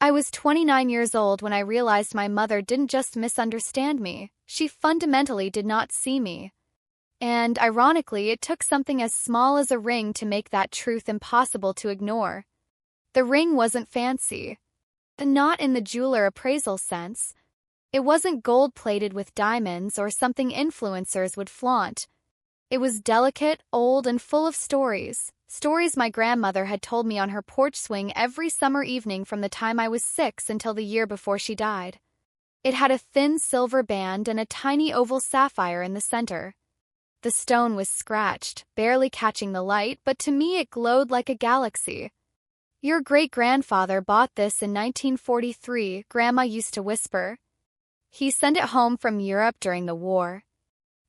I was 29 years old when I realized my mother didn't just misunderstand me, she fundamentally did not see me. And, ironically, it took something as small as a ring to make that truth impossible to ignore. The ring wasn't fancy. Not in the jeweler appraisal sense. It wasn't gold-plated with diamonds or something influencers would flaunt. It was delicate, old, and full of stories. Stories my grandmother had told me on her porch swing every summer evening from the time I was 6 until the year before she died. It had a thin silver band and a tiny oval sapphire in the center. The stone was scratched, barely catching the light, but to me it glowed like a galaxy. "Your great-grandfather bought this in 1943, Grandma used to whisper. He sent it home from Europe during the war.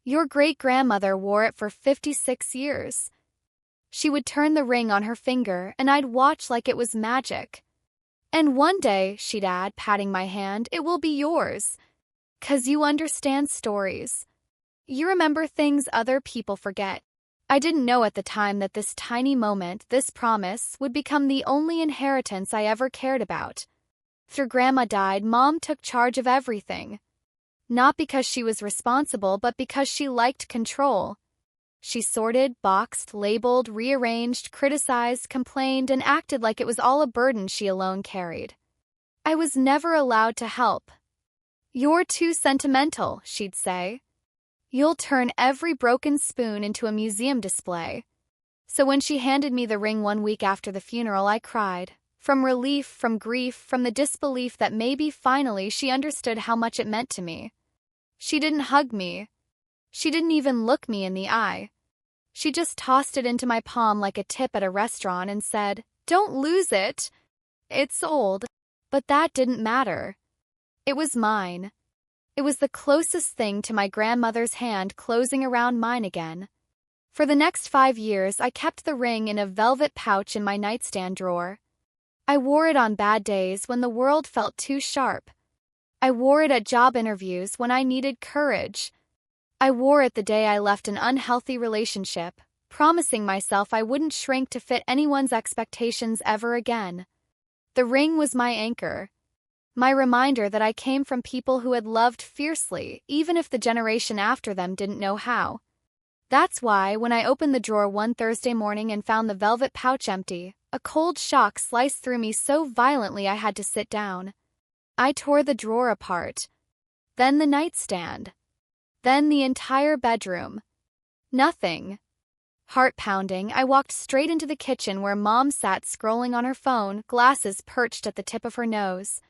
Your great-grandmother wore it for 56 years. She would turn the ring on her finger, and I'd watch like it was magic. And one day," she'd add, patting my hand, "it will be yours. 'Cause you understand stories. You remember things other people forget." I didn't know at the time that this tiny moment, this promise, would become the only inheritance I ever cared about. After Grandma died, Mom took charge of everything. Not because she was responsible, but because she liked control. She sorted, boxed, labeled, rearranged, criticized, complained, and acted like it was all a burden she alone carried. I was never allowed to help. "You're too sentimental," she'd say. "You'll turn every broken spoon into a museum display." So when she handed me the ring one week after the funeral, I cried. From relief, from grief, from the disbelief that maybe finally she understood how much it meant to me. She didn't hug me. She didn't even look me in the eye. She just tossed it into my palm like a tip at a restaurant and said, "Don't lose it. It's old." But that didn't matter. It was mine. It was the closest thing to my grandmother's hand closing around mine again. For the next 5 years, I kept the ring in a velvet pouch in my nightstand drawer. I wore it on bad days when the world felt too sharp. I wore it at job interviews when I needed courage. I wore it the day I left an unhealthy relationship, promising myself I wouldn't shrink to fit anyone's expectations ever again. The ring was my anchor. My reminder that I came from people who had loved fiercely, even if the generation after them didn't know how. That's why, when I opened the drawer one Thursday morning and found the velvet pouch empty, a cold shock sliced through me so violently I had to sit down. I tore the drawer apart. Then the nightstand. Then the entire bedroom. Nothing. Heart pounding, I walked straight into the kitchen where Mom sat scrolling on her phone, glasses perched at the tip of her nose.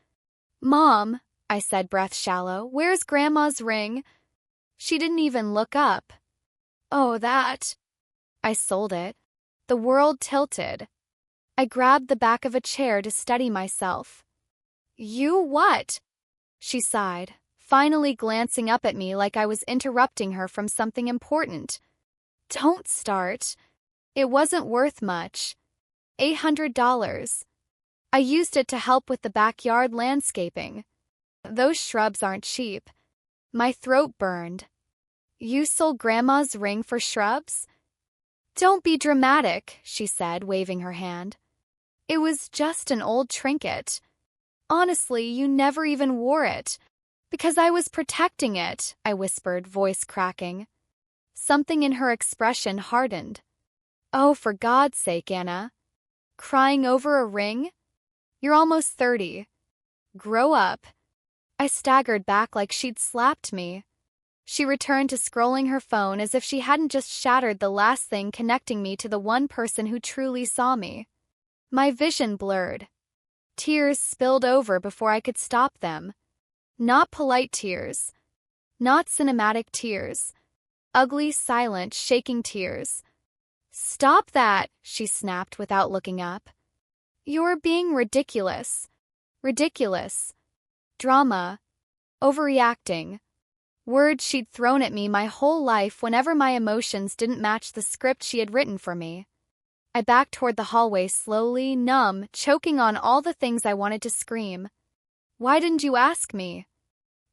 "Mom," I said, breath shallow, "where's Grandma's ring?" She didn't even look up. "Oh, that." I sold it. The world tilted. I grabbed the back of a chair to steady myself. "You what?" She sighed, finally glancing up at me like I was interrupting her from something important. "Don't start. It wasn't worth much. $800. I used it to help with the backyard landscaping. Those shrubs aren't cheap." My throat burned. "You sold Grandma's ring for shrubs?" "Don't be dramatic," she said, waving her hand. "It was just an old trinket. Honestly, you never even wore it." "Because I was protecting it," I whispered, voice cracking. Something in her expression hardened. "Oh, for God's sake, Anna. Crying over a ring? You're almost 30. Grow up." I staggered back like she'd slapped me. She returned to scrolling her phone as if she hadn't just shattered the last thing connecting me to the one person who truly saw me. My vision blurred. Tears spilled over before I could stop them. Not polite tears. Not cinematic tears. Ugly, silent, shaking tears. "Stop that," she snapped without looking up. "You're being ridiculous. Ridiculous. Drama. Overreacting." Words she'd thrown at me my whole life whenever my emotions didn't match the script she had written for me. I backed toward the hallway slowly, numb, choking on all the things I wanted to scream. "Why didn't you ask me?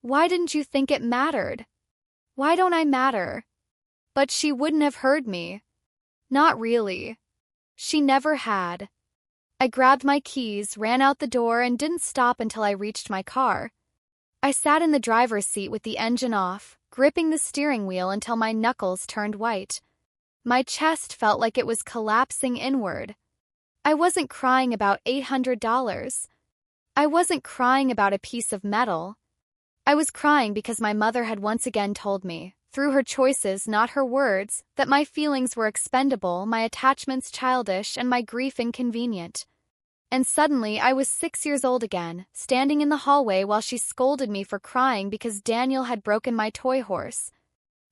Why didn't you think it mattered? Why don't I matter?" But she wouldn't have heard me. Not really. She never had. I grabbed my keys, ran out the door, and didn't stop until I reached my car. I sat in the driver's seat with the engine off, gripping the steering wheel until my knuckles turned white. My chest felt like it was collapsing inward. I wasn't crying about $800. I wasn't crying about a piece of metal. I was crying because my mother had once again told me, through her choices, not her words, that my feelings were expendable, my attachments childish, and my grief inconvenient. And suddenly I was 6 years old again, standing in the hallway while she scolded me for crying because Daniel had broken my toy horse.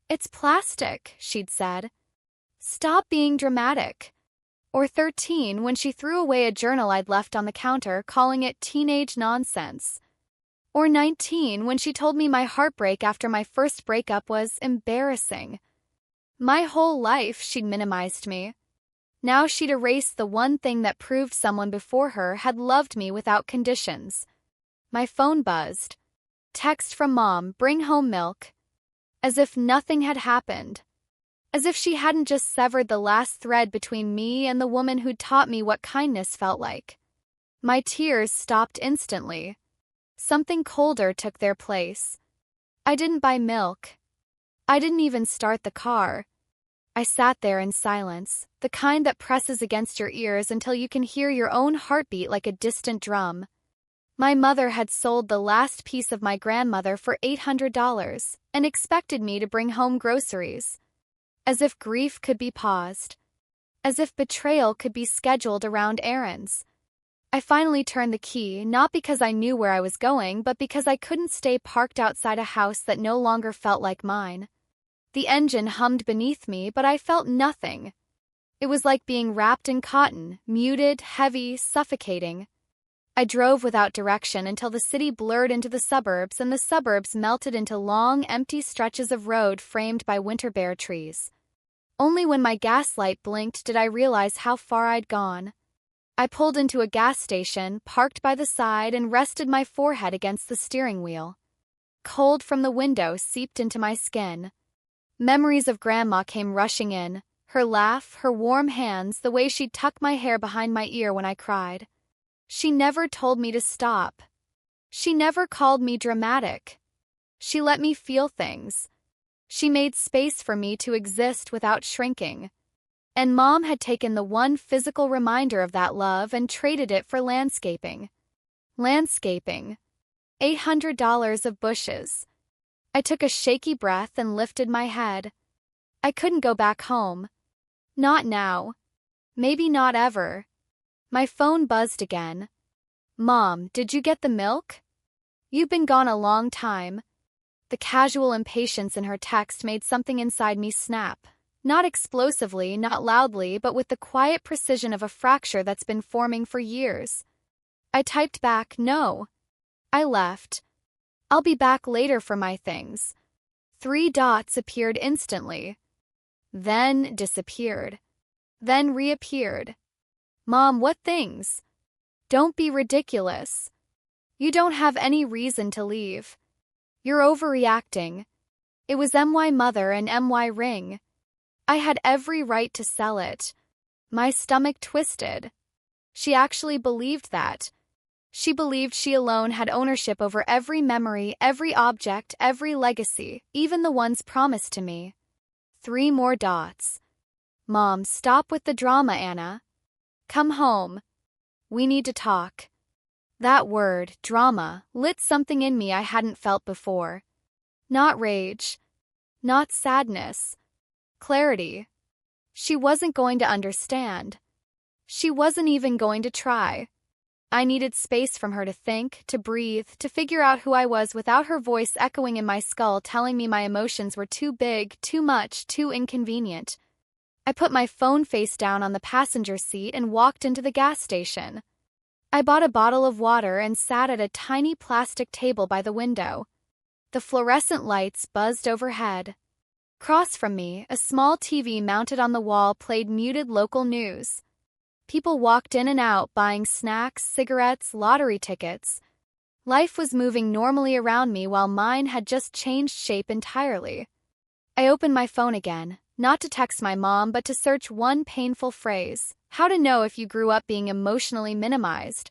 "It's plastic," she'd said. "Stop being dramatic." Or 13, when she threw away a journal I'd left on the counter, calling it teenage nonsense. Or 19, when she told me my heartbreak after my first breakup was embarrassing. My whole life she'd minimized me. Now she'd erased the one thing that proved someone before her had loved me without conditions. My phone buzzed. Text from Mom, "Bring home milk." As if nothing had happened. As if she hadn't just severed the last thread between me and the woman who'd taught me what kindness felt like. My tears stopped instantly. Something colder took their place. I didn't buy milk. I didn't even start the car. I sat there in silence, the kind that presses against your ears until you can hear your own heartbeat like a distant drum. My mother had sold the last piece of my grandmother for $800 and expected me to bring home groceries. As if grief could be paused. As if betrayal could be scheduled around errands. I finally turned the key, not because I knew where I was going, but because I couldn't stay parked outside a house that no longer felt like mine. The engine hummed beneath me, but I felt nothing. It was like being wrapped in cotton, muted, heavy, suffocating. I drove without direction until the city blurred into the suburbs and the suburbs melted into long, empty stretches of road framed by winter bare trees. Only when my gas light blinked did I realize how far I'd gone. I pulled into a gas station, parked by the side, and rested my forehead against the steering wheel. Cold from the window seeped into my skin. Memories of Grandma came rushing in, her laugh, her warm hands, the way she'd tuck my hair behind my ear when I cried. She never told me to stop. She never called me dramatic. She let me feel things. She made space for me to exist without shrinking. And Mom had taken the one physical reminder of that love and traded it for landscaping. Landscaping. $800 of bushes. I took a shaky breath and lifted my head. I couldn't go back home. Not now. Maybe not ever. My phone buzzed again. "Mom, did you get the milk? You've been gone a long time." The casual impatience in her text made something inside me snap. Not explosively, not loudly, but with the quiet precision of a fracture that's been forming for years. I typed back, "No." I left. "I'll be back later for my things." 3 dots appeared instantly. Then disappeared. Then reappeared. "Mom, what things? Don't be ridiculous. You don't have any reason to leave. You're overreacting." It was MY mother and MY ring. I had every right to sell it. My stomach twisted. She actually believed that. She believed she alone had ownership over every memory, every object, every legacy, even the ones promised to me. 3 more dots. "Mom, stop with the drama, Anna. Come home. We need to talk." That word, drama, lit something in me I hadn't felt before. Not rage. Not sadness. Clarity. She wasn't going to understand. She wasn't even going to try. I needed space from her to think, to breathe, to figure out who I was without her voice echoing in my skull telling me my emotions were too big, too much, too inconvenient. I put my phone face down on the passenger seat and walked into the gas station. I bought a bottle of water and sat at a tiny plastic table by the window. The fluorescent lights buzzed overhead. Across from me, a small TV mounted on the wall played muted local news. People walked in and out buying snacks, cigarettes, lottery tickets. Life was moving normally around me while mine had just changed shape entirely. I opened my phone again, not to text my mom but to search one painful phrase. How to know if you grew up being emotionally minimized.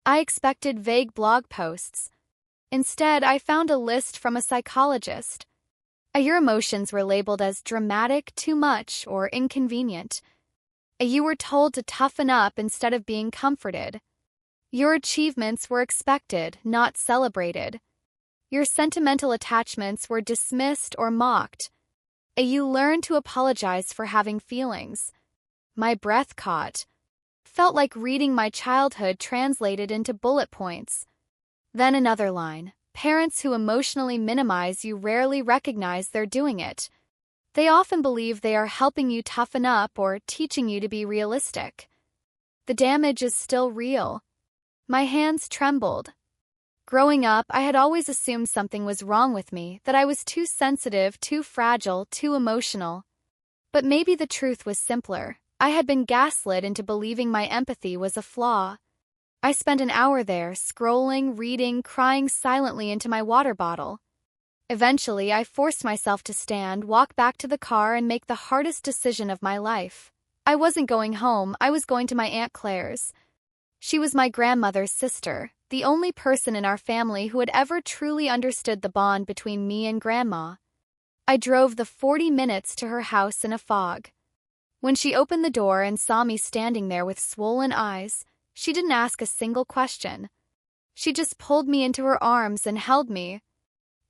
I expected vague blog posts. Instead, I found a list from a psychologist. Your emotions were labeled as dramatic, too much, or inconvenient. You were told to toughen up instead of being comforted. Your achievements were expected, not celebrated. Your sentimental attachments were dismissed or mocked. You learned to apologize for having feelings. My breath caught. Felt like reading my childhood translated into bullet points. Then another line. Parents who emotionally minimize you rarely recognize they're doing it. They often believe they are helping you toughen up or teaching you to be realistic. The damage is still real. My hands trembled. Growing up, I had always assumed something was wrong with me, that I was too sensitive, too fragile, too emotional. But maybe the truth was simpler. I had been gaslit into believing my empathy was a flaw. I spent an hour there, scrolling, reading, crying silently into my water bottle. Eventually, I forced myself to stand, walk back to the car, and make the hardest decision of my life. I wasn't going home, I was going to my Aunt Claire's. She was my grandmother's sister, the only person in our family who had ever truly understood the bond between me and Grandma. I drove the 40 minutes to her house in a fog. When she opened the door and saw me standing there with swollen eyes, she didn't ask a single question. She just pulled me into her arms and held me.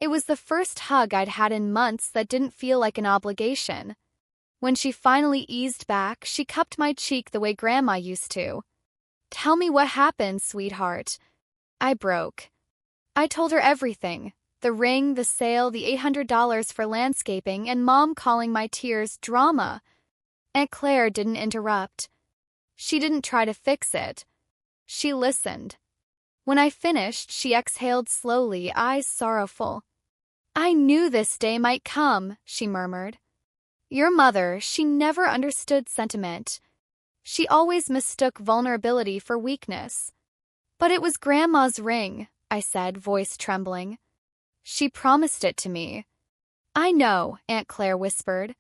It was the first hug I'd had in months that didn't feel like an obligation. When she finally eased back, she cupped my cheek the way Grandma used to. "Tell me what happened, sweetheart." I broke. I told her everything. The ring, the sale, the $800 for landscaping, and Mom calling my tears drama. Aunt Claire didn't interrupt. She didn't try to fix it. She listened. When I finished, she exhaled slowly, eyes sorrowful. "I knew this day might come," she murmured. "Your mother, she never understood sentiment. She always mistook vulnerability for weakness." "But it was Grandma's ring," I said, voice trembling. "She promised it to me." "I know," Aunt Claire whispered.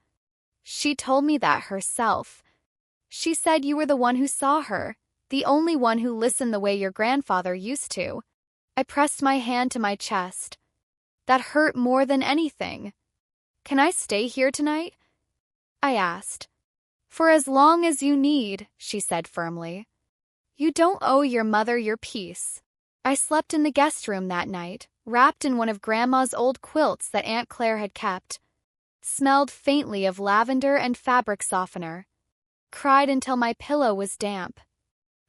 "She told me that herself. She said you were the one who saw her, the only one who listened the way your grandfather used to." I pressed my hand to my chest. That hurt more than anything. "Can I stay here tonight?" I asked. "For as long as you need," she said firmly. "You don't owe your mother your peace." I slept in the guest room that night, wrapped in one of Grandma's old quilts that Aunt Claire had kept. Smelled faintly of lavender and fabric softener. Cried until my pillow was damp.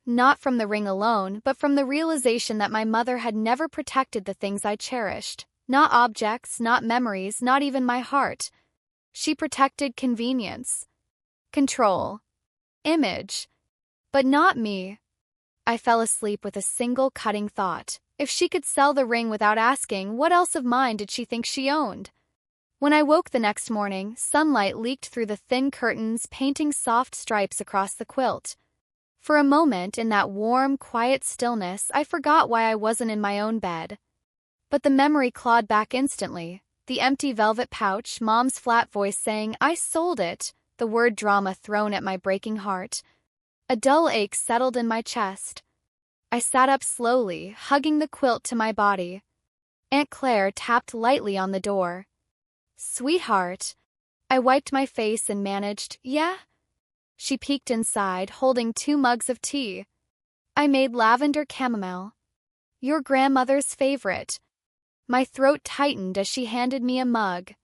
Not from the ring alone, but from the realization that my mother had never protected the things I cherished. Not objects, not memories, not even my heart. She protected convenience, control, image, but not me. I fell asleep with a single cutting thought. If she could sell the ring without asking, what else of mine did she think she owned? When I woke the next morning, sunlight leaked through the thin curtains, painting soft stripes across the quilt. For a moment, in that warm, quiet stillness, I forgot why I wasn't in my own bed. But the memory clawed back instantly. The empty velvet pouch, Mom's flat voice saying, "I sold it," the word drama thrown at my breaking heart. A dull ache settled in my chest. I sat up slowly, hugging the quilt to my body. Aunt Claire tapped lightly on the door. "Sweetheart." I wiped my face and managed, "Yeah?" She peeked inside, holding 2 mugs of tea. "I made lavender chamomile. Your grandmother's favorite." My throat tightened as she handed me a mug.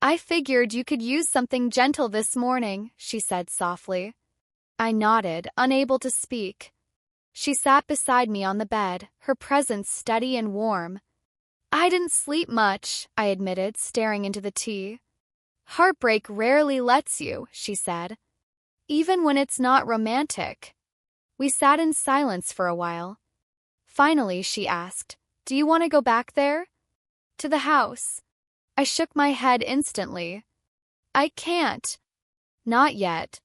"I figured you could use something gentle this morning," she said softly. I nodded, unable to speak. She sat beside me on the bed, her presence steady and warm. "I didn't sleep much," I admitted, staring into the tea. "Heartbreak rarely lets you," she said. "Even when it's not romantic." We sat in silence for a while. Finally, she asked, "Do you want to go back there?" "To the house." I shook my head instantly. "I can't." "Not yet."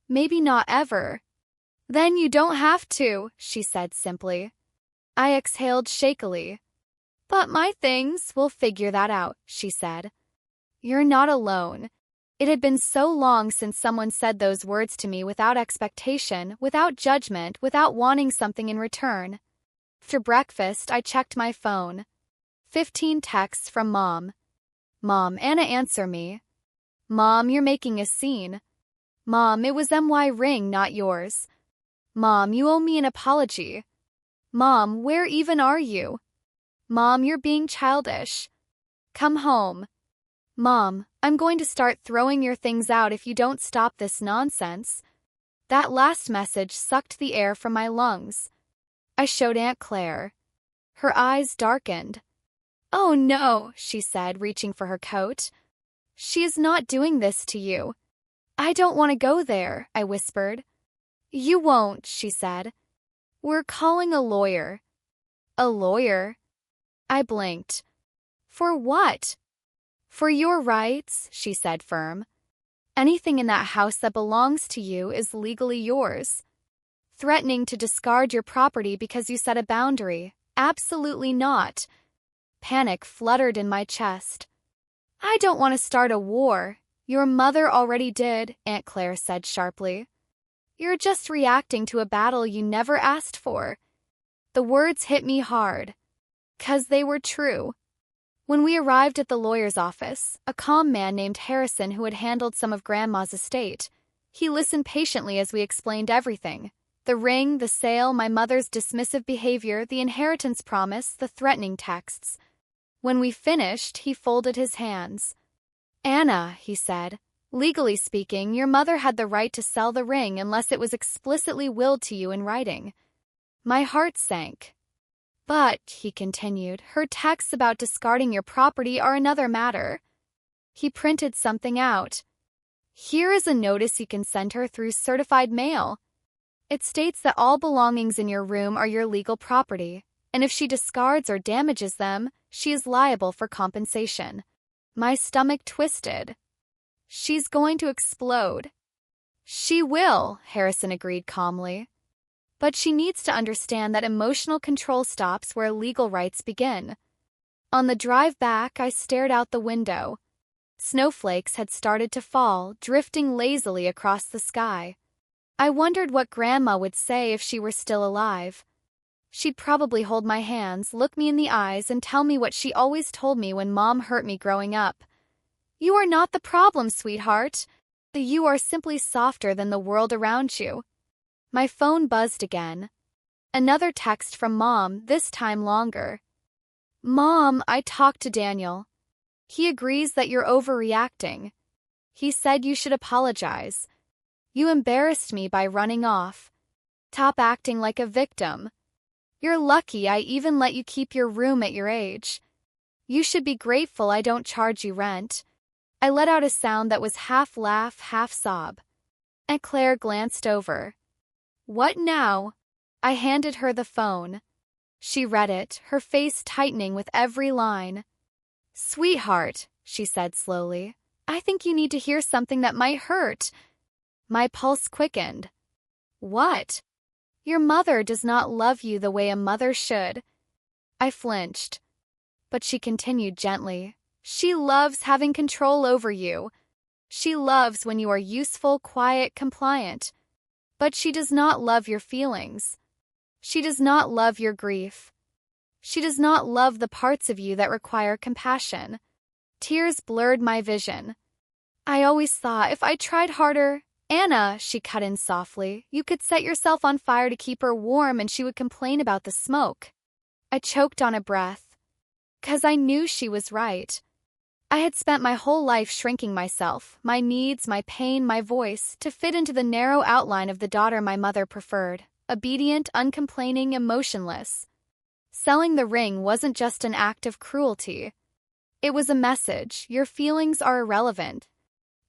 "Maybe not ever." "Then you don't have to," she said simply. I exhaled shakily. "But my things, we'll figure that out," she said. "You're not alone." It had been so long since someone said those words to me without expectation, without judgment, without wanting something in return. After breakfast, I checked my phone. 15 texts from Mom. Mom, Anna, answer me. Mom, you're making a scene. Mom, it was my ring, not yours. Mom, you owe me an apology. Mom, where even are you? Mom, you're being childish. Come home. Mom, I'm going to start throwing your things out if you don't stop this nonsense. That last message sucked the air from my lungs. I showed Aunt Claire. Her eyes darkened. Oh no, she said, reaching for her coat. She is not doing this to you. I don't want to go there, I whispered. You won't, she said. We're calling a lawyer. A lawyer? I blinked. For what? For your rights, she said, firm. Anything in that house that belongs to you is legally yours. Threatening to discard your property because you set a boundary. Absolutely not. Panic fluttered in my chest. I don't want to start a war. Your mother already did, Aunt Claire said sharply. You're just reacting to a battle you never asked for. The words hit me hard. 'Cause they were true. When we arrived at the lawyer's office, a calm man named Harrison who had handled some of Grandma's estate, he listened patiently as we explained everything. The ring, the sale, my mother's dismissive behavior, the inheritance promise, the threatening texts. When we finished, he folded his hands. Anna, he said, legally speaking, your mother had the right to sell the ring unless it was explicitly willed to you in writing. My heart sank. But, he continued, her texts about discarding your property are another matter. He printed something out. Here is a notice you can send her through certified mail. It states that all belongings in your room are your legal property, and if she discards or damages them, she is liable for compensation. My stomach twisted. She's going to explode. She will, Harrison agreed calmly. But she needs to understand that emotional control stops where legal rights begin. On the drive back, I stared out the window. Snowflakes had started to fall, drifting lazily across the sky. I wondered what Grandma would say if she were still alive. She'd probably hold my hands, look me in the eyes, and tell me what she always told me when Mom hurt me growing up. You are not the problem, sweetheart. You are simply softer than the world around you. My phone buzzed again. Another text from Mom, this time longer. Mom, I talked to Daniel. He agrees that you're overreacting. He said you should apologize. You embarrassed me by running off. Stop acting like a victim. You're lucky I even let you keep your room at your age. You should be grateful I don't charge you rent. I let out a sound that was half laugh, half sob. Aunt Claire glanced over. What now? I handed her the phone. She read it, her face tightening with every line. Sweetheart, she said slowly, I think you need to hear something that might hurt. My pulse quickened. What? Your mother does not love you the way a mother should. I flinched. But she continued gently. She loves having control over you. She loves when you are useful, quiet, compliant. But she does not love your feelings. She does not love your grief. She does not love the parts of you that require compassion. Tears blurred my vision. I always thought if I tried harder, Anna, she cut in softly, you could set yourself on fire to keep her warm and she would complain about the smoke. I choked on a breath. 'Cause I knew she was right. I had spent my whole life shrinking myself, my needs, my pain, my voice, to fit into the narrow outline of the daughter my mother preferred, obedient, uncomplaining, emotionless. Selling the ring wasn't just an act of cruelty. It was a message. Your feelings are irrelevant.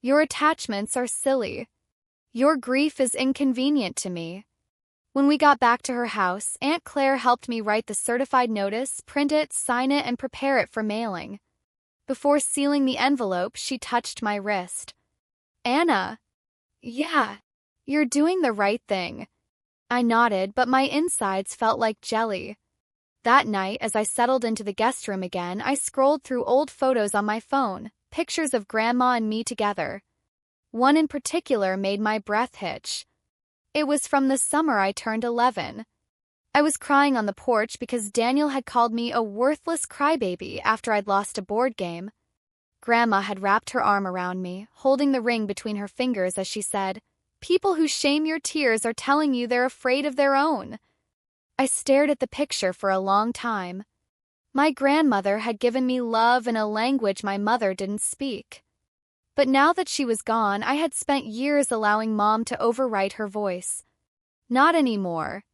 Your attachments are silly. Your grief is inconvenient to me. When we got back to her house, Aunt Claire helped me write the certified notice, print it, sign it, and prepare it for mailing. Before sealing the envelope, she touched my wrist. Anna. Yeah, you're doing the right thing. I nodded, but my insides felt like jelly. That night, as I settled into the guest room again, I scrolled through old photos on my phone, pictures of Grandma and me together. One in particular made my breath hitch. It was from the summer I turned 11. I was crying on the porch because Daniel had called me a worthless crybaby after I'd lost a board game. Grandma had wrapped her arm around me, holding the ring between her fingers as she said, "People who shame your tears are telling you they're afraid of their own." I stared at the picture for a long time. My grandmother had given me love in a language my mother didn't speak. But now that she was gone, I had spent years allowing Mom to overwrite her voice. Not anymore.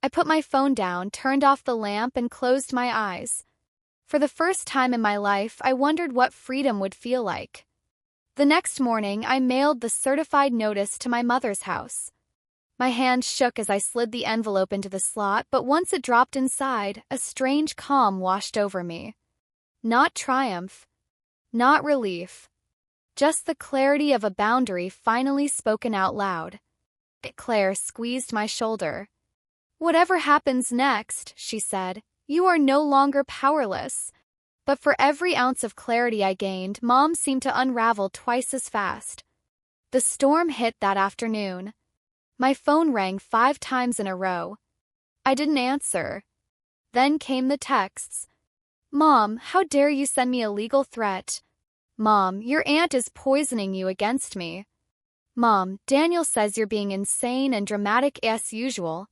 I put my phone down, turned off the lamp, and closed my eyes. For the first time in my life, I wondered what freedom would feel like. The next morning, I mailed the certified notice to my mother's house. My hand shook as I slid the envelope into the slot, but once it dropped inside, a strange calm washed over me. Not triumph. Not relief. Just the clarity of a boundary finally spoken out loud. Claire squeezed my shoulder. "Whatever happens next," she said, "you are no longer powerless." But for every ounce of clarity I gained, Mom seemed to unravel twice as fast. The storm hit that afternoon. My phone rang 5 times in a row. I didn't answer. Then came the texts. "Mom, how dare you send me a legal threat?" "Mom, your aunt is poisoning you against me." "Mom, Daniel says you're being insane and dramatic as usual."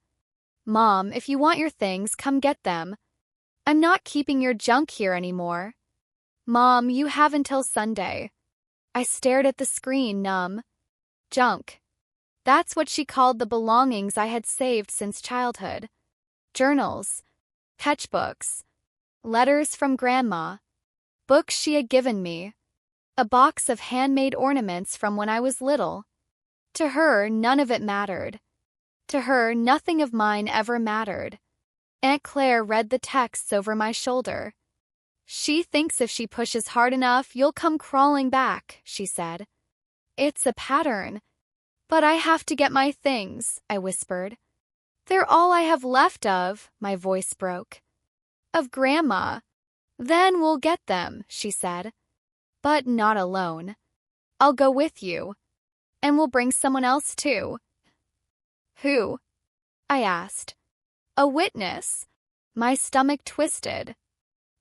"Mom, if you want your things, come get them. I'm not keeping your junk here anymore." "Mom, you have until Sunday." I stared at the screen, numb. Junk. That's what she called the belongings I had saved since childhood. Journals, sketchbooks, letters from Grandma, books she had given me, a box of handmade ornaments from when I was little. To her, none of it mattered. To her, nothing of mine ever mattered. Aunt Claire read the texts over my shoulder. "She thinks if she pushes hard enough, you'll come crawling back," she said. "It's a pattern." "But I have to get my things," I whispered. "They're all I have left of," my voice broke. "Of Grandma." "Then we'll get them," she said. "But not alone. I'll go with you. And we'll bring someone else too." "Who?" I asked. "A witness." My stomach twisted.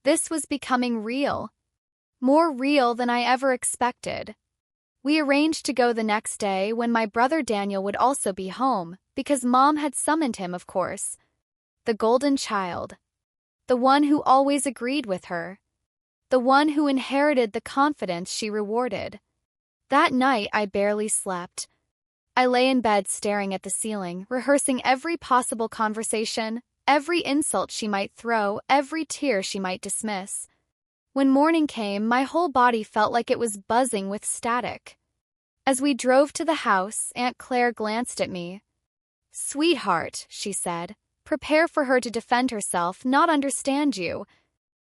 This was becoming real. More real than I ever expected. We arranged to go the next day when my brother Daniel would also be home, because Mom had summoned him, of course. The golden child. The one who always agreed with her. The one who inherited the confidence she rewarded. That night I barely slept. I lay in bed staring at the ceiling, rehearsing every possible conversation, every insult she might throw, every tear she might dismiss. When morning came, my whole body felt like it was buzzing with static. As we drove to the house, Aunt Claire glanced at me. "Sweetheart," she said, "prepare for her to defend herself, not understand you."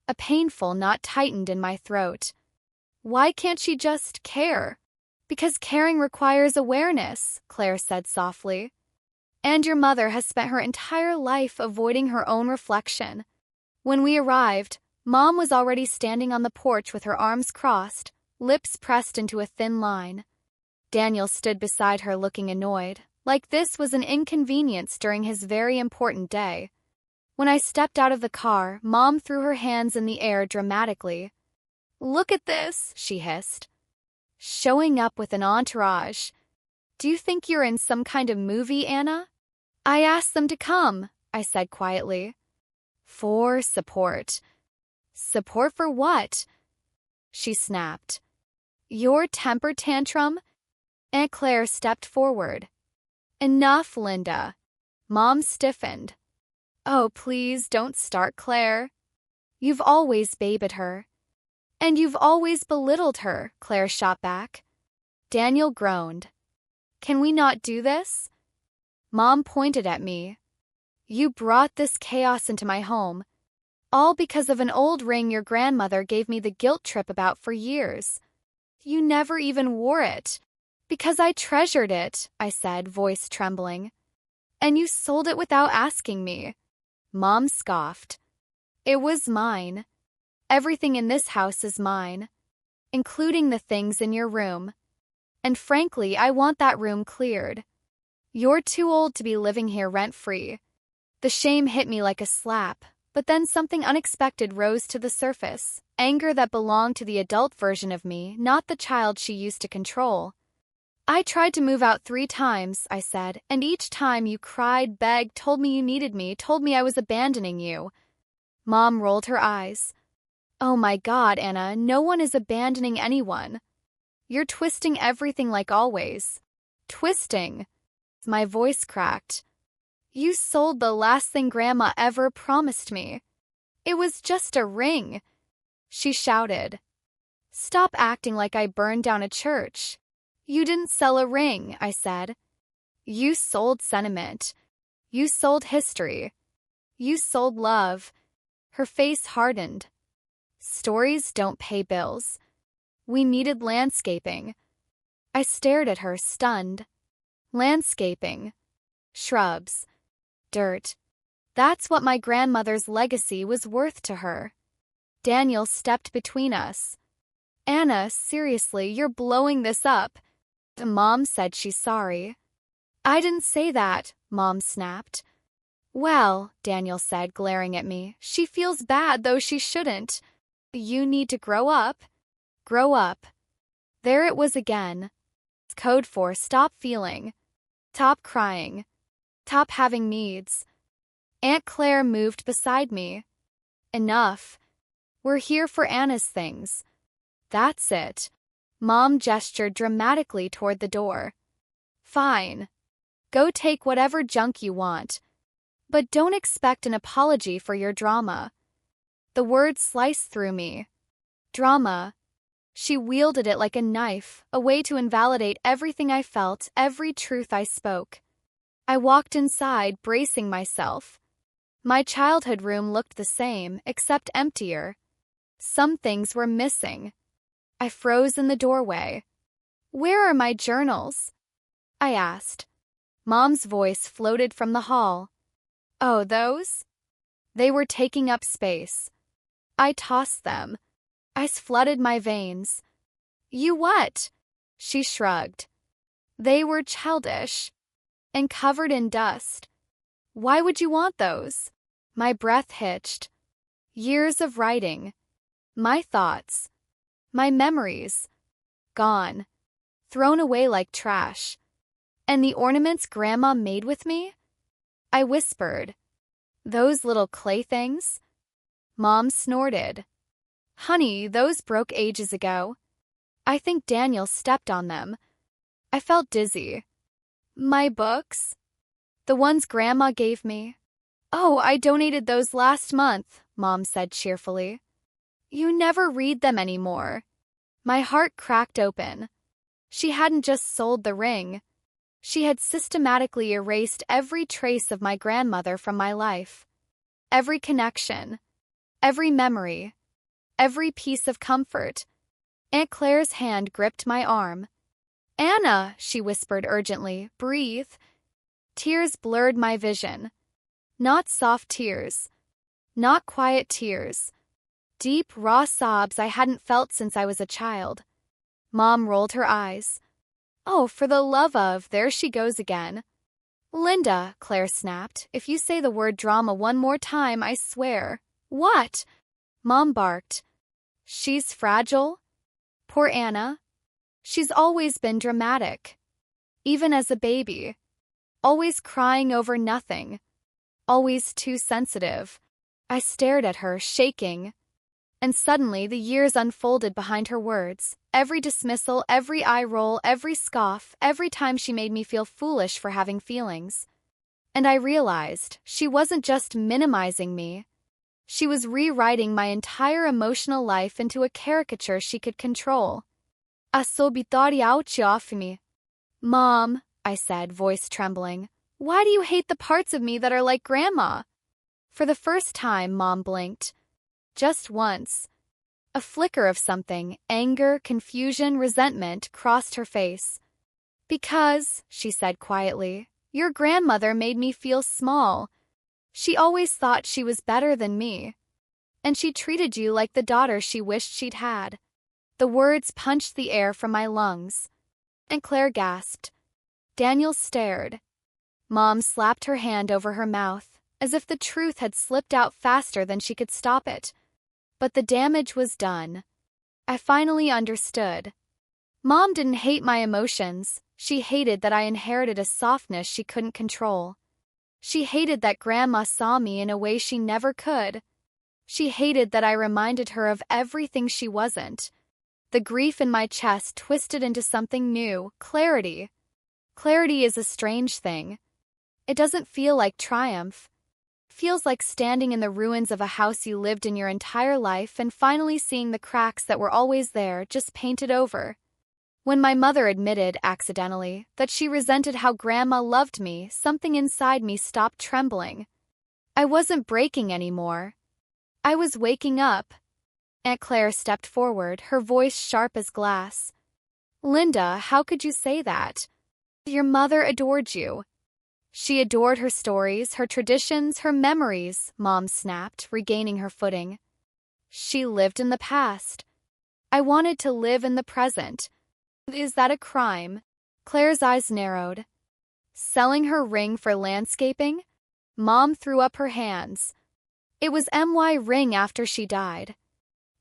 A painful knot tightened in my throat. "Why can't she just care?" "Because caring requires awareness," Claire said softly. "And your mother has spent her entire life avoiding her own reflection." When we arrived, Mom was already standing on the porch with her arms crossed, lips pressed into a thin line. Daniel stood beside her looking annoyed, like this was an inconvenience during his very important day. When I stepped out of the car, Mom threw her hands in the air dramatically. "Look at this," she hissed. "Showing up with an entourage. Do you think you're in some kind of movie, Anna?" "I asked them to come," I said quietly. "For support." "Support for what?" She snapped. "Your temper tantrum?" Aunt Claire stepped forward. "Enough, Linda." Mom stiffened. "Oh, please don't start, Claire. You've always babed her." "And you've always belittled her," Claire shot back. Daniel groaned. "Can we not do this?" Mom pointed at me. "You brought this chaos into my home, all because of an old ring your grandmother gave me the guilt trip about for years. You never even wore it." "Because I treasured it," I said, voice trembling. "And you sold it without asking me." Mom scoffed. "It was mine. Everything in this house is mine, including the things in your room." And frankly, I want that room cleared. You're too old to be living here rent-free. The shame hit me like a slap, but then something unexpected rose to the surface. Anger that belonged to the adult version of me, not the child she used to control. I tried to move out 3 times, I said, and each time you cried, begged, told me you needed me, told me I was abandoning you. Mom rolled her eyes. Oh my God, Anna, no one is abandoning anyone. You're twisting everything like always. Twisting. My voice cracked. You sold the last thing Grandma ever promised me. It was just a ring. She shouted. Stop acting like I burned down a church. You didn't sell a ring, I said. You sold sentiment. You sold history. You sold love. Her face hardened. Stories don't pay bills. We needed landscaping. I stared at her, stunned. Landscaping. Shrubs. Dirt. That's what my grandmother's legacy was worth to her. Daniel stepped between us. Anna, seriously, you're blowing this up. Mom said she's sorry. I didn't say that, Mom snapped. Well, Daniel said, glaring at me, she feels bad though she shouldn't. You need to grow up. Grow up. There it was again. Code for stop feeling. Stop crying. Stop having needs. Aunt Claire moved beside me. Enough. We're here for Anna's things. That's it. Mom gestured dramatically toward the door. Fine. Go take whatever junk you want. But don't expect an apology for your drama. The word sliced through me. Drama. She wielded it like a knife, a way to invalidate everything I felt, every truth I spoke. I walked inside, bracing myself. My childhood room looked the same, except emptier. Some things were missing. I froze in the doorway. Where are my journals? I asked. Mom's voice floated from the hall. Oh, those? They were taking up space. I tossed them. Ice flooded my veins. You what? She shrugged. They were childish and covered in dust. Why would you want those? My breath hitched. Years of writing. My thoughts. My memories. Gone. Thrown away like trash. And the ornaments Grandma made with me? I whispered. Those little clay things? Mom snorted. Honey, those broke ages ago. I think Daniel stepped on them. I felt dizzy. My books? The ones Grandma gave me? Oh, I donated those last month, Mom said cheerfully. You never read them anymore. My heart cracked open. She hadn't just sold the ring. She had systematically erased every trace of my grandmother from my life. Every connection. Every memory. Every piece of comfort. Aunt Claire's hand gripped my arm. Anna, she whispered urgently, breathe. Tears blurred my vision. Not soft tears. Not quiet tears. Deep, raw sobs I hadn't felt since I was a child. Mom rolled her eyes. Oh, for the love of, there she goes again. Linda, Claire snapped, if you say the word drama one more time, I swear. What? Mom barked. She's fragile? Poor Anna. She's always been dramatic. Even as a baby. Always crying over nothing. Always too sensitive. I stared at her, shaking. And suddenly the years unfolded behind her words. Every dismissal, every eye roll, every scoff, every time she made me feel foolish for having feelings. And I realized she wasn't just minimizing me. She was rewriting my entire emotional life into a caricature she could control. Mom, I said, voice trembling, why do you hate the parts of me that are like Grandma? For the first time, Mom blinked. Just once. A flicker of something, anger, confusion, resentment, crossed her face. Because, she said quietly, your grandmother made me feel small. She always thought she was better than me. And she treated you like the daughter she wished she'd had. The words punched the air from my lungs. Aunt Claire gasped. Daniel stared. Mom slapped her hand over her mouth, as if the truth had slipped out faster than she could stop it. But the damage was done. I finally understood. Mom didn't hate my emotions. She hated that I inherited a softness she couldn't control. She hated that Grandma saw me in a way she never could. She hated that I reminded her of everything she wasn't. The grief in my chest twisted into something new, clarity. Clarity is a strange thing. It doesn't feel like triumph. It feels like standing in the ruins of a house you lived in your entire life and finally seeing the cracks that were always there, just painted over. When my mother admitted, accidentally, that she resented how Grandma loved me, something inside me stopped trembling. I wasn't breaking anymore. I was waking up. Aunt Claire stepped forward, her voice sharp as glass. Linda, how could you say that? Your mother adored you. She adored her stories, her traditions, her memories, Mom snapped, regaining her footing. She lived in the past. I wanted to live in the present. Is that a crime? Claire's eyes narrowed. Selling her ring for landscaping? Mom threw up her hands. It was my ring after she died.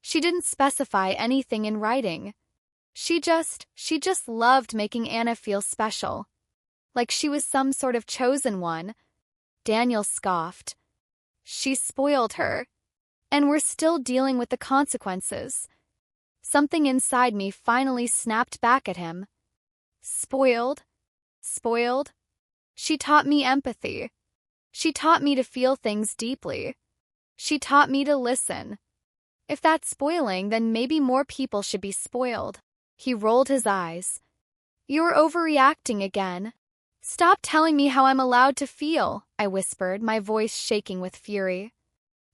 She didn't specify anything in writing. She just loved making Anna feel special. Like she was some sort of chosen one. Daniel scoffed. She spoiled her. And we're still dealing with the consequences. Something inside me finally snapped back at him. Spoiled? Spoiled? She taught me empathy. She taught me to feel things deeply. She taught me to listen. If that's spoiling, then maybe more people should be spoiled. He rolled his eyes. You're overreacting again. Stop telling me how I'm allowed to feel, I whispered, my voice shaking with fury.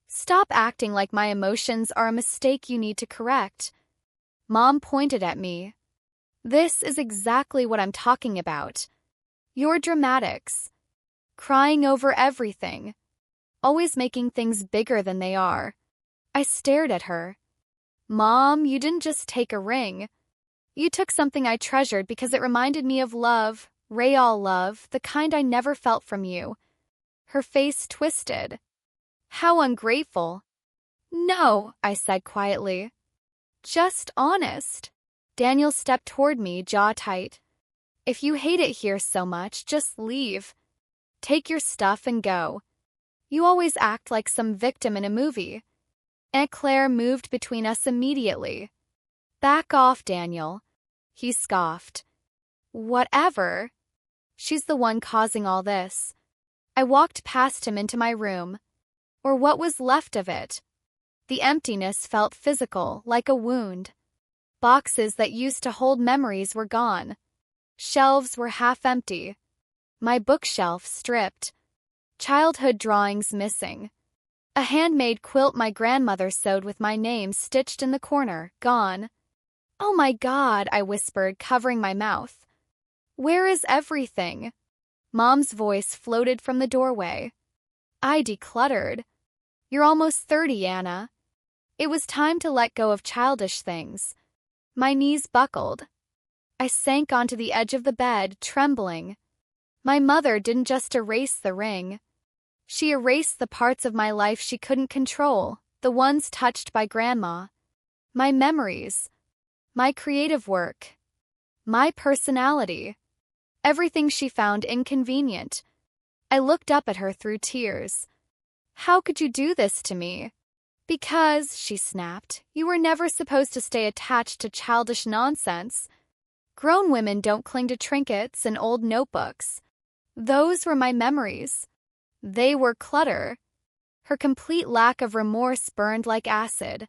Stop acting like my emotions are a mistake you need to correct. Mom pointed at me. This is exactly what I'm talking about. Your dramatics. Crying over everything. Always making things bigger than they are. I stared at her. Mom, you didn't just take a ring. You took something I treasured because it reminded me of love, real love, the kind I never felt from you. Her face twisted. How ungrateful. No, I said quietly. Just honest. Daniel stepped toward me, jaw tight. If you hate it here so much, just leave. Take your stuff and go. You always act like some victim in a movie. Aunt Claire moved between us immediately. Back off, Daniel. He scoffed. Whatever. She's the one causing all this. I walked past him into my room. Or what was left of it. The emptiness felt physical, like a wound. Boxes that used to hold memories were gone. Shelves were half empty. My bookshelf stripped. Childhood drawings missing. A handmade quilt my grandmother sewed with my name stitched in the corner, gone. Oh my God, I whispered, covering my mouth. Where is everything? Mom's voice floated from the doorway. I decluttered. You're almost 30, Anna. It was time to let go of childish things. My knees buckled. I sank onto the edge of the bed, trembling. My mother didn't just erase the ring. She erased the parts of my life she couldn't control, the ones touched by Grandma. My memories. My creative work. My personality. Everything she found inconvenient. I looked up at her through tears. How could you do this to me? Because, she snapped, you were never supposed to stay attached to childish nonsense. Grown women don't cling to trinkets and old notebooks. Those were my memories. They were clutter. Her complete lack of remorse burned like acid.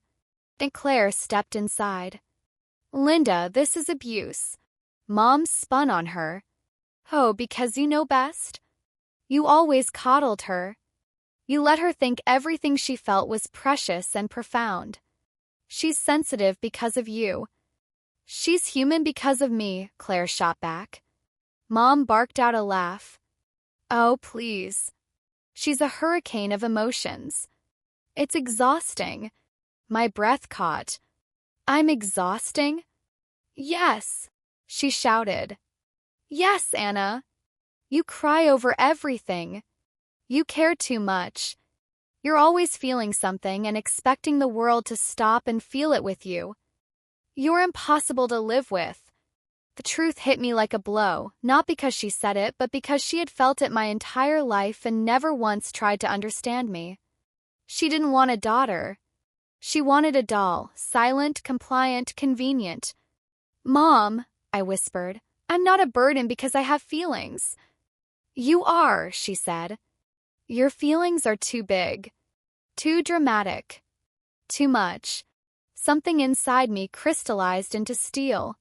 Aunt Claire stepped inside. Linda, this is abuse. Mom spun on her. Oh, because you know best? You always coddled her. You let her think everything she felt was precious and profound. She's sensitive because of you. She's human because of me, Claire shot back. Mom barked out a laugh. Oh, please. She's a hurricane of emotions. It's exhausting. My breath caught. I'm exhausting? Yes. She shouted. Yes, Anna. You cry over everything. You care too much. You're always feeling something and expecting the world to stop and feel it with you. You're impossible to live with. The truth hit me like a blow, not because she said it, but because she had felt it my entire life and never once tried to understand me. She didn't want a daughter. She wanted a doll, silent, compliant, convenient. Mom, I whispered, I'm not a burden because I have feelings. You are, she said. Your feelings are too big, too dramatic, too much. Something inside me crystallized into steel.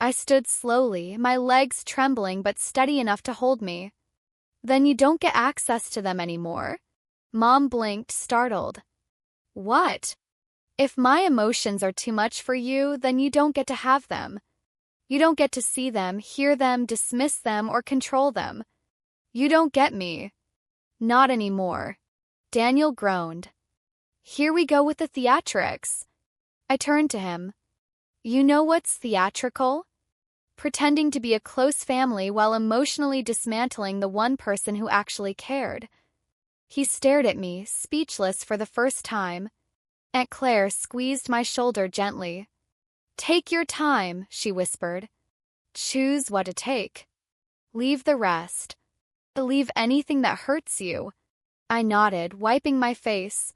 I stood slowly, my legs trembling but steady enough to hold me. Then you don't get access to them anymore. Mom blinked, startled. What? If my emotions are too much for you, then you don't get to have them. You don't get to see them, hear them, dismiss them, or control them. You don't get me. Not anymore. Daniel groaned. Here we go with the theatrics. I turned to him. You know what's theatrical? Pretending to be a close family while emotionally dismantling the one person who actually cared. He stared at me, speechless for the first time. Aunt Claire squeezed my shoulder gently. Take your time, she whispered. Choose what to take. Leave the rest. Believe anything that hurts you. I nodded, wiping my face.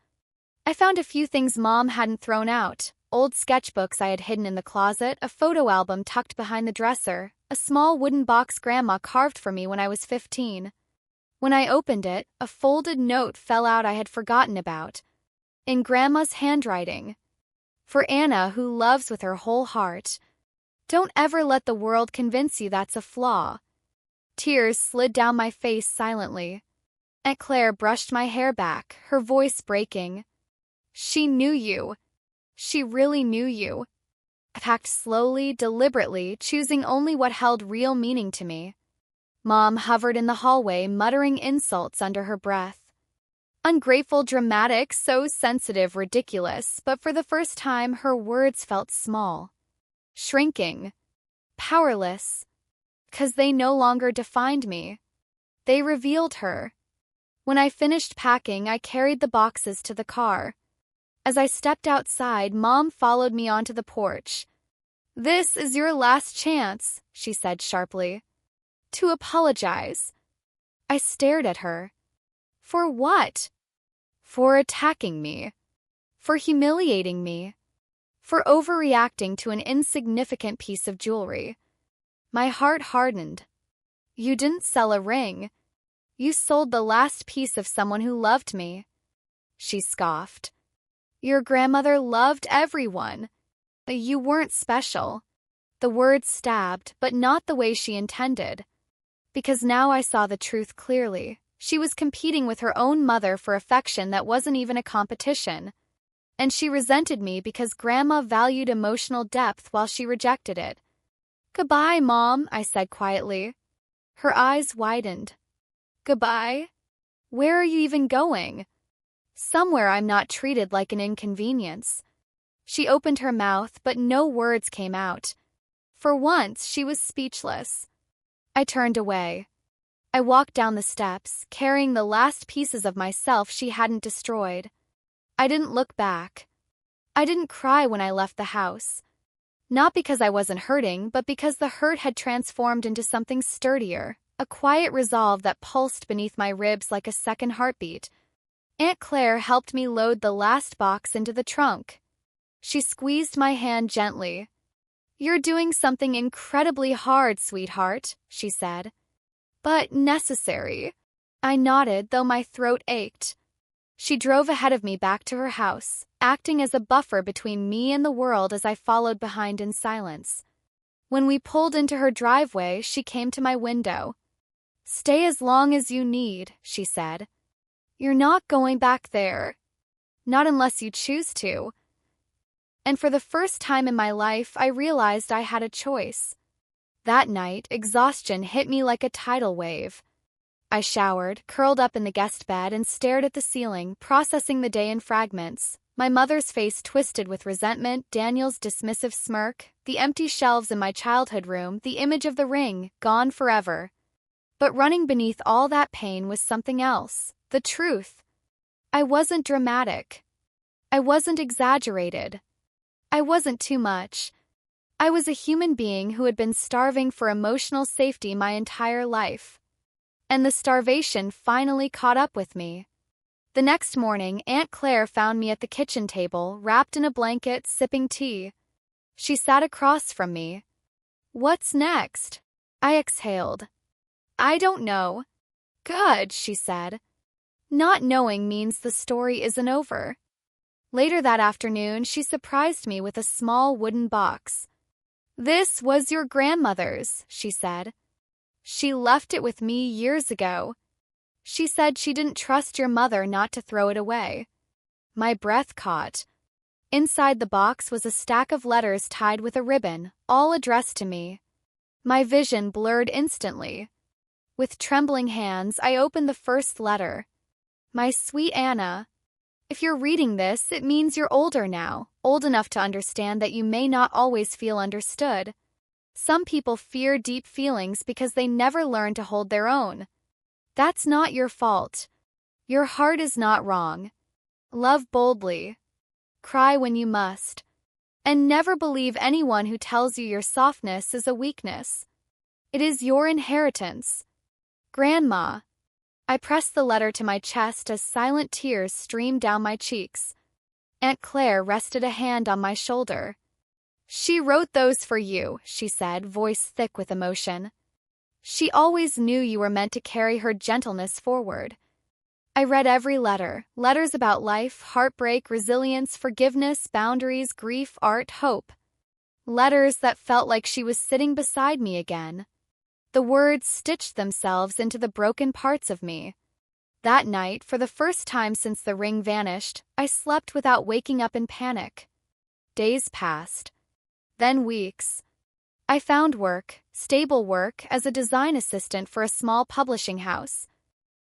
I found a few things Mom hadn't thrown out. Old sketchbooks I had hidden in the closet, a photo album tucked behind the dresser, a small wooden box Grandma carved for me when I was 15. When I opened it, a folded note fell out I had forgotten about. In Grandma's handwriting. For Anna, who loves with her whole heart. Don't ever let the world convince you that's a flaw. Tears slid down my face silently. Aunt Claire brushed my hair back, her voice breaking. She knew you. She really knew you. I packed slowly, deliberately, choosing only what held real meaning to me. Mom hovered in the hallway, muttering insults under her breath. Ungrateful, dramatic, so sensitive, ridiculous, but for the first time her words felt small. Shrinking. Powerless. 'Cause they no longer defined me. They revealed her. When I finished packing, I carried the boxes to the car. As I stepped outside, Mom followed me onto the porch. This is your last chance, she said sharply. To apologize. I stared at her. For what? For attacking me. For humiliating me. For overreacting to an insignificant piece of jewelry. My heart hardened. You didn't sell a ring. You sold the last piece of someone who loved me. She scoffed. Your grandmother loved everyone. You weren't special. The words stabbed, but not the way she intended. Because now I saw the truth clearly. She was competing with her own mother for affection that wasn't even a competition. And she resented me because Grandma valued emotional depth while she rejected it. Goodbye, Mom, I said quietly. Her eyes widened. Goodbye? Where are you even going? Somewhere I'm not treated like an inconvenience. She opened her mouth, but no words came out. For once, she was speechless. I turned away. I walked down the steps, carrying the last pieces of myself she hadn't destroyed. I didn't look back. I didn't cry when I left the house. Not because I wasn't hurting, but because the hurt had transformed into something sturdier, a quiet resolve that pulsed beneath my ribs like a second heartbeat. Aunt Claire helped me load the last box into the trunk. She squeezed my hand gently. You're doing something incredibly hard, sweetheart, she said. But necessary. I nodded, though my throat ached. She drove ahead of me back to her house, acting as a buffer between me and the world as I followed behind in silence. When we pulled into her driveway, she came to my window. Stay as long as you need, she said. You're not going back there. Not unless you choose to. And for the first time in my life, I realized I had a choice. That night, exhaustion hit me like a tidal wave. I showered, curled up in the guest bed, and stared at the ceiling, processing the day in fragments. My mother's face twisted with resentment, Daniel's dismissive smirk, the empty shelves in my childhood room, the image of the ring, gone forever. But running beneath all that pain was something else, the truth. I wasn't dramatic. I wasn't exaggerated. I wasn't too much. I was a human being who had been starving for emotional safety my entire life. And the starvation finally caught up with me. The next morning, Aunt Claire found me at the kitchen table, wrapped in a blanket, sipping tea. She sat across from me. "What's next?" I exhaled. "I don't know." "Good," she said. Not knowing means the story isn't over. Later that afternoon, she surprised me with a small wooden box. "This was your grandmother's," she said. "She left it with me years ago. She said she didn't trust your mother not to throw it away." My breath caught. Inside the box was a stack of letters tied with a ribbon, all addressed to me. My vision blurred instantly. With trembling hands, I opened the first letter. "My sweet Anna, if you're reading this, it means you're older now, old enough to understand that you may not always feel understood. Some people fear deep feelings because they never learn to hold their own. That's not your fault. Your heart is not wrong. Love boldly. Cry when you must. And never believe anyone who tells you your softness is a weakness. It is your inheritance. Grandma." I pressed the letter to my chest as silent tears streamed down my cheeks. Aunt Claire rested a hand on my shoulder. "She wrote those for you," she said, voice thick with emotion. "She always knew you were meant to carry her gentleness forward." I read every letter, letters about life, heartbreak, resilience, forgiveness, boundaries, grief, art, hope. Letters that felt like she was sitting beside me again. The words stitched themselves into the broken parts of me. That night, for the first time since the ring vanished, I slept without waking up in panic. Days passed. Then weeks. I found work, stable work, as a design assistant for a small publishing house.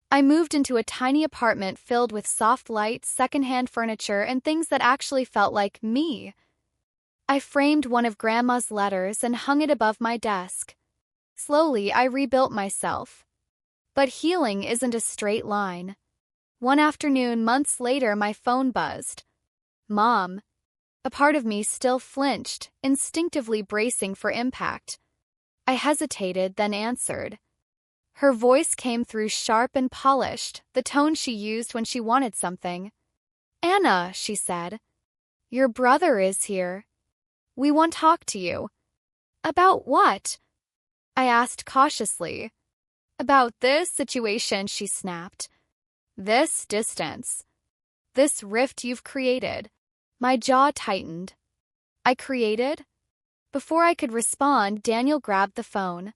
I moved into a tiny apartment filled with soft light, secondhand furniture, and things that actually felt like me. I framed one of Grandma's letters and hung it above my desk. Slowly, I rebuilt myself. But healing isn't a straight line. One afternoon, months later, my phone buzzed. "Mom." A part of me still flinched, instinctively bracing for impact. I hesitated, then answered. Her voice came through sharp and polished, the tone she used when she wanted something. "Anna," she said, "your brother is here. We want to talk to you." "About what?" I asked cautiously. "About this situation," she snapped. "This distance. This rift you've created." My jaw tightened. "I created?" Before I could respond, Daniel grabbed the phone.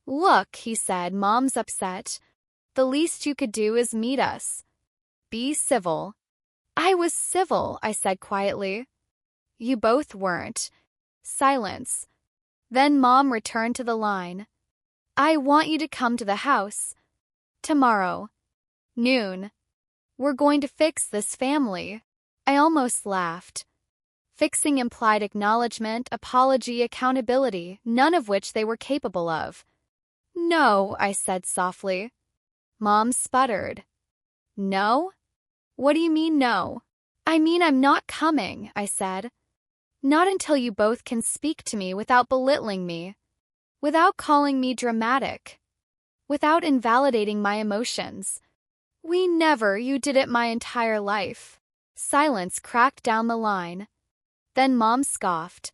"Look," he said, "Mom's upset. The least you could do is meet us. Be civil." "I was civil," I said quietly. "You both weren't." Silence. Then Mom returned to the line. "I want you to come to the house. Tomorrow. Noon. We're going to fix this family." I almost laughed. Fixing implied acknowledgement, apology, accountability, none of which they were capable of. "No," I said softly. Mom sputtered. "No? What do you mean, no?" "I mean I'm not coming," I said. "Not until you both can speak to me without belittling me, without calling me dramatic, without invalidating my emotions. You did it my entire life." Silence cracked down the line. Then Mom scoffed.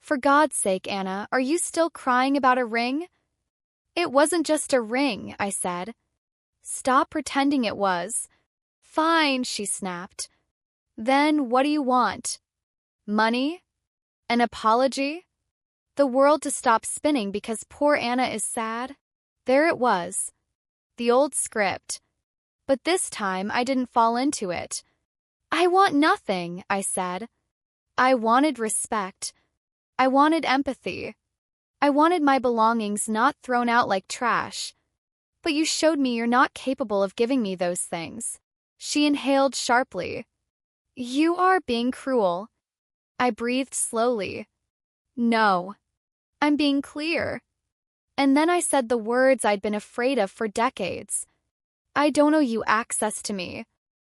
"For God's sake, Anna, are you still crying about a ring?" "It wasn't just a ring," I said. "Stop pretending it was." "Fine," she snapped. "Then what do you want? Money? An apology? The world to stop spinning because poor Anna is sad?" There it was. The old script. But this time I didn't fall into it. "I want nothing," I said. I wanted respect. I wanted empathy. I wanted my belongings not thrown out like trash. But you showed me you're not capable of giving me those things. She inhaled sharply. You are being cruel. I breathed slowly. No. I'm being clear. And then I said the words I'd been afraid of for decades. I don't owe you access to me.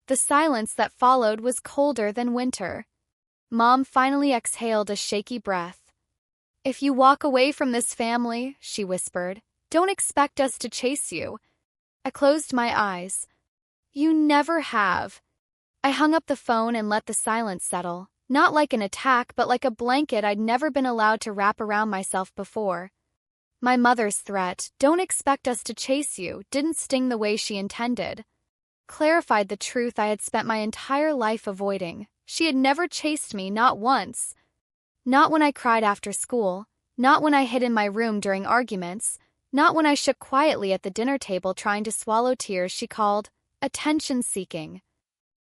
The silence that followed was colder than winter. Mom finally exhaled a shaky breath. If you walk away from this family, she whispered, don't expect us to chase you. I closed my eyes. You never have. I hung up the phone and let the silence settle, not like an attack but like a blanket I'd never been allowed to wrap around myself before. My mother's threat, don't expect us to chase you, didn't sting the way she intended. Clarified the truth I had spent my entire life avoiding. She had never chased me, not once. Not when I cried after school, not when I hid in my room during arguments, not when I shook quietly at the dinner table trying to swallow tears she called attention-seeking.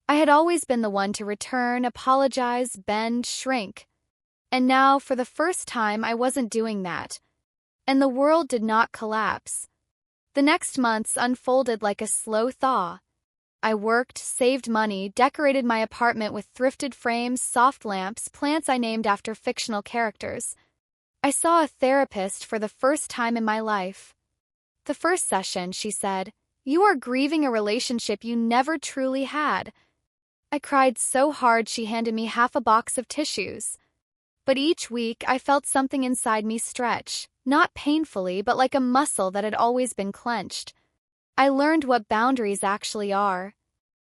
I had always been the one to return, apologize, bend, shrink. And now, for the first time, I wasn't doing that. And the world did not collapse. The next months unfolded like a slow thaw. I worked, saved money, decorated my apartment with thrifted frames, soft lamps, plants I named after fictional characters. I saw a therapist for the first time in my life. The first session, she said, you are grieving a relationship you never truly had. I cried so hard she handed me half a box of tissues. But each week I felt something inside me stretch, not painfully but like a muscle that had always been clenched. I learned what boundaries actually are.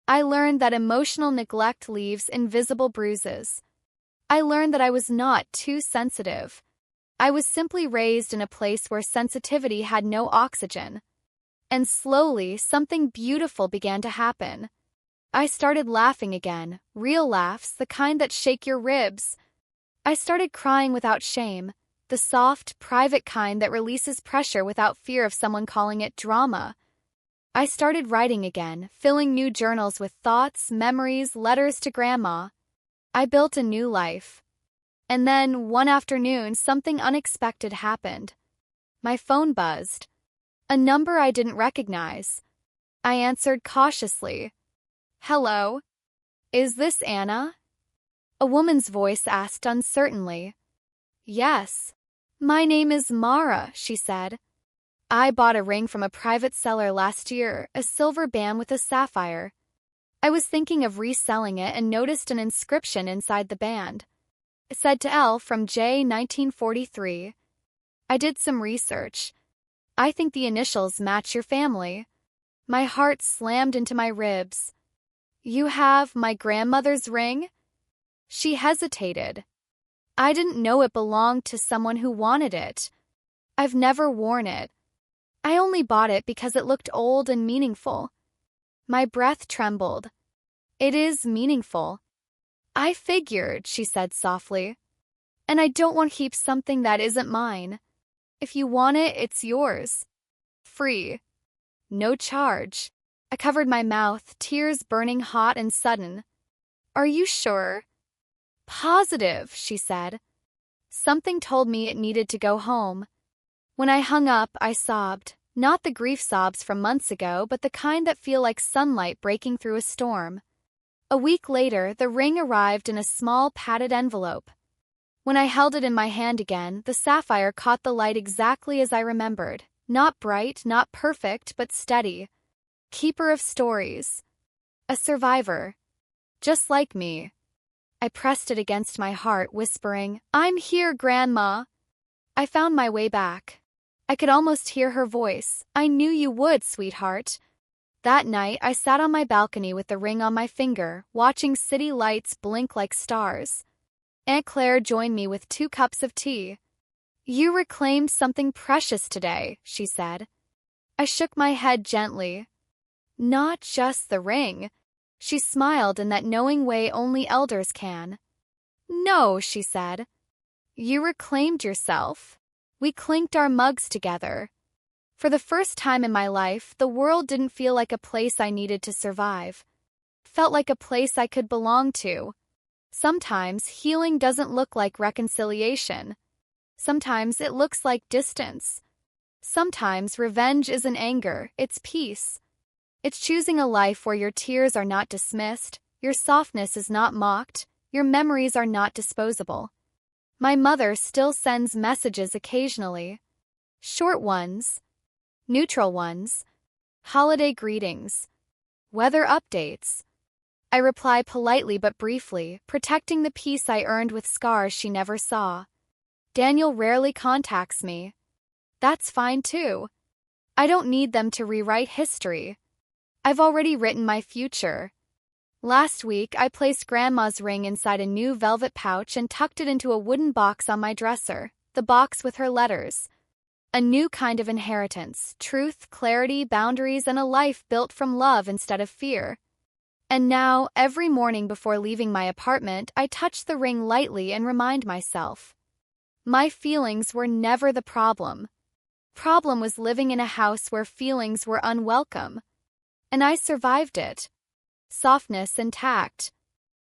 I learned that emotional neglect leaves invisible bruises. I learned that I was not too sensitive. I was simply raised in a place where sensitivity had no oxygen. And slowly, something beautiful began to happen. I started laughing again, real laughs, the kind that shake your ribs. I started crying without shame, the soft, private kind that releases pressure without fear of someone calling it drama. I started writing again, filling new journals with thoughts, memories, letters to Grandma. I built a new life. And then, one afternoon, something unexpected happened. My phone buzzed. A number I didn't recognize. I answered cautiously. Hello? Is this Anna? A woman's voice asked uncertainly. Yes. My name is Mara, she said. I bought a ring from a private seller last year, a silver band with a sapphire. I was thinking of reselling it and noticed an inscription inside the band. It said to L from J 1943. I did some research. I think the initials match your family. My heart slammed into my ribs. You have my grandmother's ring? She hesitated. I didn't know it belonged to someone who wanted it. I've never worn it. I only bought it because it looked old and meaningful. My breath trembled. It is meaningful. I figured, she said softly. And I don't want to keep something that isn't mine. If you want it, it's yours. Free. No charge. I covered my mouth, tears burning hot and sudden. Are you sure? Positive, she said. Something told me it needed to go home. When I hung up, I sobbed. Not the grief sobs from months ago, but the kind that feel like sunlight breaking through a storm. A week later, the ring arrived in a small padded envelope. When I held it in my hand again, the sapphire caught the light exactly as I remembered. Not bright, not perfect, but steady. Keeper of stories. A survivor. Just like me. I pressed it against my heart, whispering, I'm here, Grandma. I found my way back. I could almost hear her voice. I knew you would, sweetheart. That night, I sat on my balcony with the ring on my finger, watching city lights blink like stars. Aunt Claire joined me with 2 cups of tea. You reclaimed something precious today, she said. I shook my head gently. Not just the ring. She smiled in that knowing way only elders can. No, she said. You reclaimed yourself. We clinked our mugs together. For the first time in my life, the world didn't feel like a place I needed to survive. It felt like a place I could belong to. Sometimes healing doesn't look like reconciliation. Sometimes it looks like distance. Sometimes revenge isn't anger, it's peace. It's choosing a life where your tears are not dismissed, Your softness is not mocked, your memories are not disposable. My mother still sends messages occasionally. Short ones, neutral ones, holiday greetings, weather updates. I reply politely but briefly, protecting the peace I earned with scars she never saw. Daniel rarely contacts me. That's fine too. I don't need them to rewrite history. I've already written my future. Last week, I placed Grandma's ring inside a new velvet pouch and tucked it into a wooden box on my dresser, the box with her letters. A new kind of inheritance, truth, clarity, boundaries, and a life built from love instead of fear. And now, every morning before leaving my apartment, I touch the ring lightly and remind myself. My feelings were never the problem. Problem was living in a house where feelings were unwelcome. And I survived it. Softness and tact.